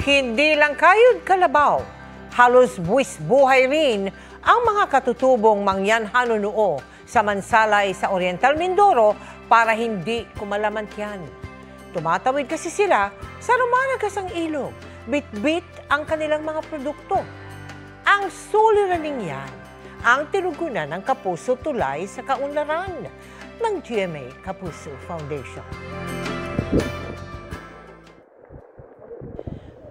Hindi lang kayod kalabaw, halos buwis buhay rin ang mga katutubong Mangyan Hanunuo sa Mansalay sa Oriental Mindoro para hindi kumalamantyan. Tumatawid kasi sila sa rumaragasang ilog, bit-bit ang kanilang mga produkto. Ang suliraning yan ang tinugunan ng Kapuso Tulay sa kaunlaran ng GMA Kapuso Foundation.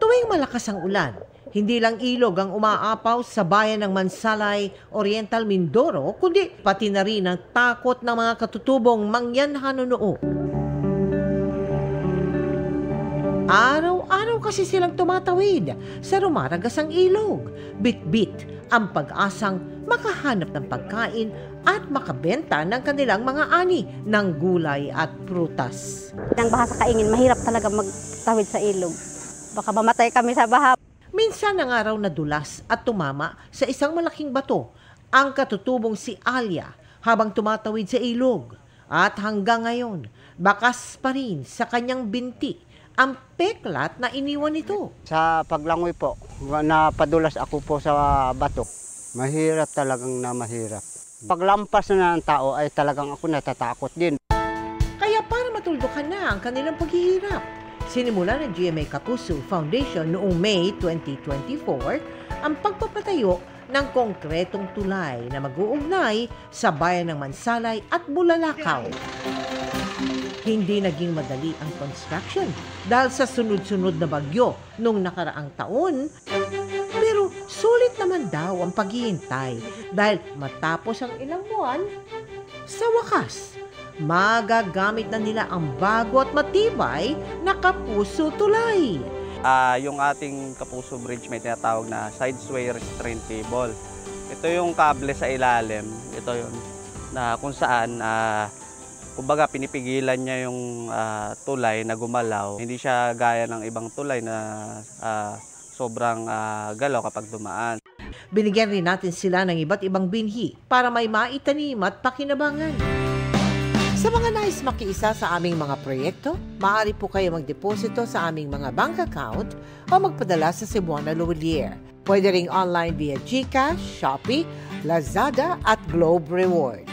Tuwing malakas ang ulan, hindi lang ilog ang umaapaw sa bayan ng Mansalay, Oriental Mindoro, kundi pati na rin ang takot ng mga katutubong Mangyan Hanunuo. Araw-araw kasi silang tumatawid sa rumaragasang ilog, bit-bit ang pag-asang makahanap ng pagkain at makabenta ng kanilang mga ani ng gulay at prutas. Nang baha sa kaingin, mahirap talaga magtawid sa ilog. Baka mamatay kami sa baha. Minsan ang araw na dulas at tumama sa isang malaking bato ang katutubong si Alia habang tumatawid sa ilog. At hanggang ngayon, bakas pa rin sa kanyang binti ang peklat na iniwan nito. Sa paglangoy po, napadulas ako po sa bato. Mahirap talagang na mahirap. Paglampas na ng tao ay talagang ako natatakot din. Kaya para matuldukan na ang kanilang paghihirap, sinimula ng GMA Kapuso Foundation noong May 2024 ang pagpapatayo ng konkretong tulay na mag-uugnay sa bayan ng Mansalay at Bulalakaw. Hindi naging madali ang construction dahil sa sunod-sunod na bagyo noong nakaraang taon, pero sulit naman daw ang paghihintay dahil matapos ang ilang buwan, sa wakas, magagamit na nila ang bago at matibay na Kapuso Tulay. Yung ating Kapuso Bridge may tinatawag na sideway restraint cable. Ito yung kable sa ilalim. Ito yun na kung saan kumbaga pinipigilan niya yung tulay na gumalaw. Hindi siya gaya ng ibang tulay na sobrang galaw kapag dumaan. Binigyan rin natin sila ng iba't ibang binhi para may maitanim at pakinabangan. Sa mga nais makiisa sa aming mga proyekto, maaari po kayo magdeposito sa aming mga bank account o magpadala sa Cebuana Luwalier. Pwede ring online via GCash, Shopee, Lazada at Globe Rewards.